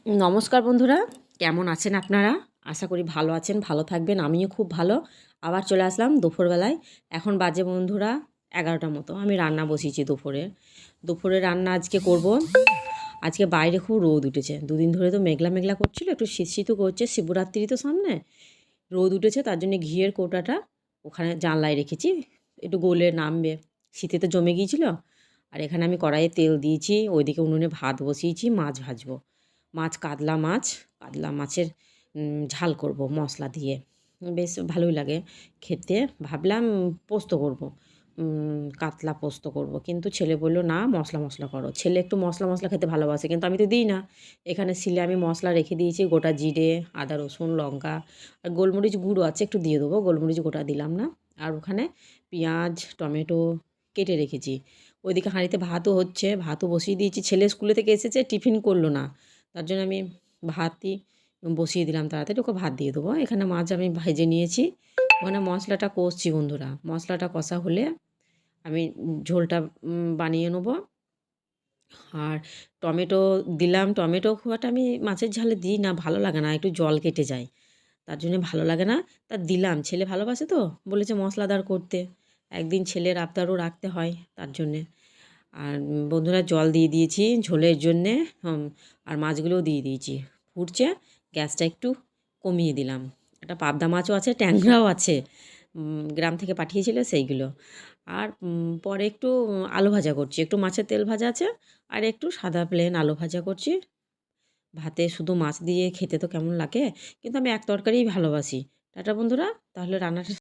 নমস্কার বন্ধুরা, কেমন আছেন আপনারা? আশা করি ভালো আছেন, ভালো থাকবেন। আমিও খুব ভালো। আবার চলে আসলাম দুপুরবেলায়। এখন বাজে বন্ধুরা 11টার মতো। আমি রান্না বসিয়েছি দুপুরে। দুপুরে রান্না আজকে করব। আজকে বাইরে খুব রোদ উঠেছে। দুদিন ধরে তো মেঘলা মেঘলা করছিল, একটু শীত শীতও করছে। শিবরাত্রি তো সামনে, রোদ উঠেছে, তার জন্য ঘিয়ের কৌটাটা ওখানে জানলায় রেখেছি, একটু গলে নামবে। শীতে তো জমে গিয়েছিল। আর এখানে আমি কড়াইয়ে তেল দিয়েছি, ওইদিকে উনুনে ভাত বসিয়েছি, মাছ ভাজবো। কাতলা মাছের ঝাল করব মশলা দিয়ে। বেশ ভালোই লাগে খেতে। ভাবলাম পোস্ত করব, কাতলা পোস্ত করব, কিন্তু ছেলে বলল না, মশলা করো। ছেলে একটু মশলা খেতে ভালোবাসে, কিন্তু আমি তো দিই না। এখানে শিলে আমি মশলা রেখে দিয়েছি, গোটা জিরে, আদা রসুন লঙ্কা আর গোলমরিচ গুঁড়ো আছে, একটু দিয়ে দেবো। গোলমরিচ গোটা দিলাম না। আর ওখানে পেঁয়াজ টমেটো কেটে রেখেছি। ওইদিকে হাঁড়িতে ভাতও হচ্ছে, ভাতও বসিয়ে দিয়েছি। ছেলে স্কুলে থেকে এসেছে, টিফিন করলো না, তার জন্য আমি ভাতই বসিয়ে দিলাম। তাড়াতাড়ি ওকে ভাত দিয়ে দেবো। এখানে মাছ আমি ভেজে নিয়েছি, ওখানে মশলাটা কষছি বন্ধুরা। মশলাটা কষা হলে আমি ঝোলটা বানিয়ে নেবো। আর টমেটো দিলাম। টমেটো খুব একটা আমি মাছের ঝালে দিই না, ভালো লাগে না, একটু জল কেটে যায়, তার জন্য ভালো লাগে না। তা দিলাম, ছেলে ভালোবাসে তো, বলেছে মশলাদার করতে। একদিন ছেলের আবদারও রাখতে হয়, তার জন্যে। আর বন্ধুরা জল দিয়ে দিয়েছি ঝোলের জন্যে। আর মাছগুলোও দিয়ে দিয়েছি, ফুটছে। গ্যাসটা একটু কমিয়ে দিলাম। একটা পাবদা মাছও আছে, ট্যাংরাও আছে, গ্রাম থেকে পাঠিয়েছিল সেইগুলো। আর পরে একটু আলু ভাজা করছি, একটু মাছের তেল ভাজা আছে, আর একটু সাদা প্লেন আলু ভাজা করছি। ভাতে শুধু মাছ দিয়ে খেতে তো কেমন লাগে, কিন্তু আমি এক তরকারিই ভালোবাসি। টাটা বন্ধুরা, তাহলে রান্নাটা